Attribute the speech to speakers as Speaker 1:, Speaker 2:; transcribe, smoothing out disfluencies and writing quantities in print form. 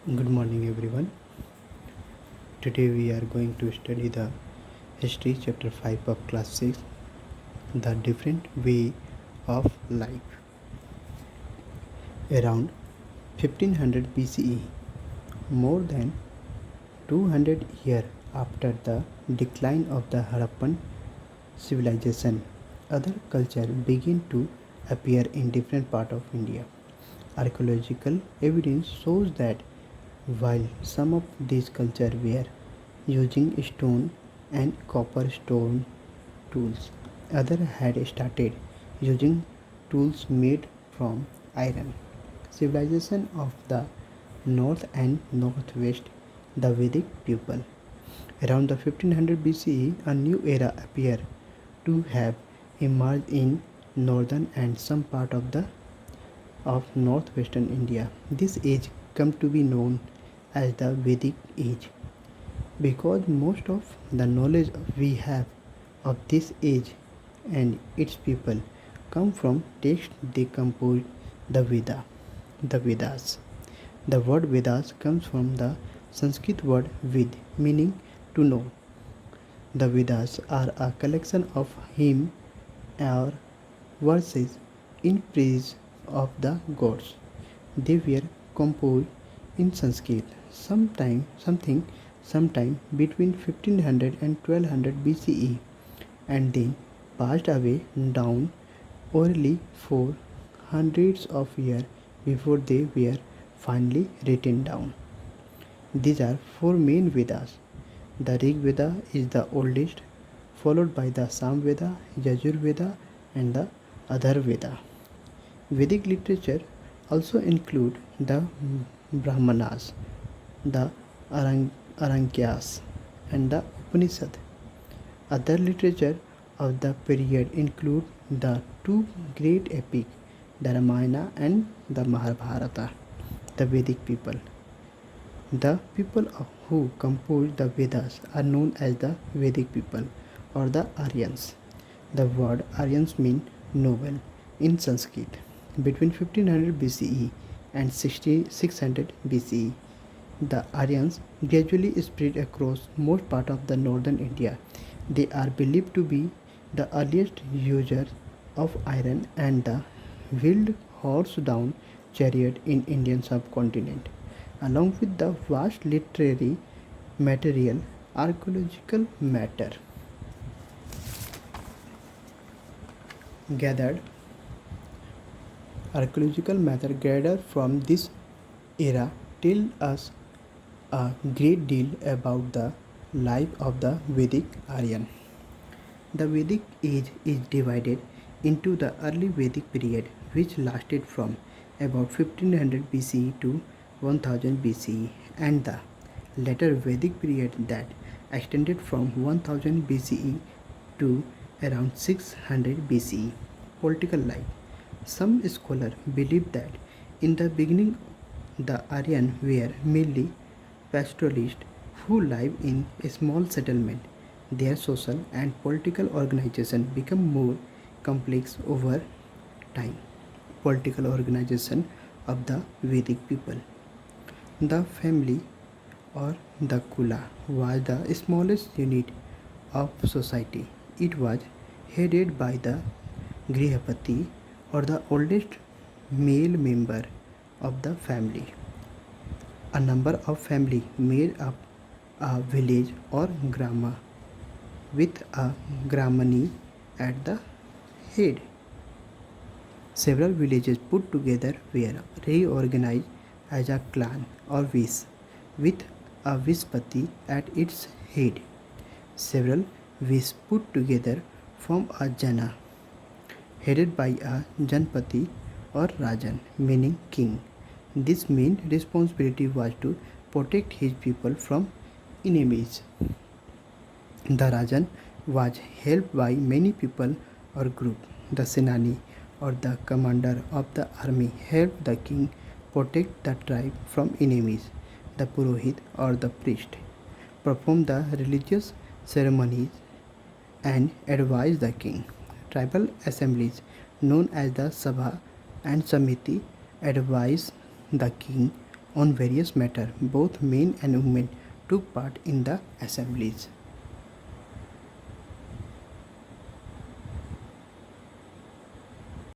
Speaker 1: Good morning, everyone. Today we are going to study the History Chapter 5 of Class 6, The Different Way of Life. Around 1500 BCE, more than 200 years after the decline of the Harappan civilization, other cultures began to appear in different parts of India. Archaeological evidence shows that while some of these cultures were using stone and copper stone tools, others had started using tools made from iron. Civilization of the north and northwest, the Vedic people. Around the 1500 BCE, a new era appeared to have emerged in northern and some part of northwestern India. This age come to be known as the Vedic age because most of the knowledge we have of this age and its people come from texts they composed the Vedas. The word Vedas comes from the Sanskrit word Vid, meaning to know. The Vedas are a collection of hymns or verses in praise of the gods. They were composed in Sanskrit sometime between 1500 and 1200 BCE and then passed away down orally for hundreds of years before they were finally written down. These are four main Vedas. The Rig Veda is the oldest, followed by the Sam Veda, Yajur Veda, and the Adhar Veda. Vedic literature also include the Brahmanas, the Arankyas, and the Upanishad. Other literature of the period include the two great epics, the Ramayana and the Mahabharata. The Vedic people. The people who composed the Vedas are known as the Vedic people or the Aryans. The word Aryans means noble in Sanskrit. Between 1500 BCE and 600 BCE, the Aryans gradually spread across most part of the northern India. They are believed to be the earliest users of iron and the wheeled horse-drawn chariot in Indian subcontinent. Along with the vast literary material, archaeological matter gathered archaeological matter gathered from this era tell us a great deal about the life of the Vedic Aryan. The Vedic age is divided into the early Vedic period, which lasted from about 1500 BCE to 1000 BCE, and the later Vedic period that extended from 1000 BCE to around 600 BCE. Political life. Some scholars believe that in the beginning the Aryan were mainly pastoralists who lived in a small settlement. Their social and political organization became more complex over time. Political organization of the Vedic people. The family or the kula was the smallest unit of society. It was headed by the Grihapati or the oldest male member of the family. A number of families made up a village or grama with a gramani at the head. Several villages put together were reorganized as a clan or viz, with a Vispati at its head. Several viz put together form a jana, headed by a Janpati or Rajan, meaning king. This main responsibility was to protect his people from enemies. The Rajan was helped by many people or groups. The Senani or the commander of the army helped the king protect the tribe from enemies. The Purohit or the priest performed the religious ceremonies and advised the king. Tribal assemblies known as the Sabha and Samiti advised the king on various matters. Both men and women took part in the assemblies.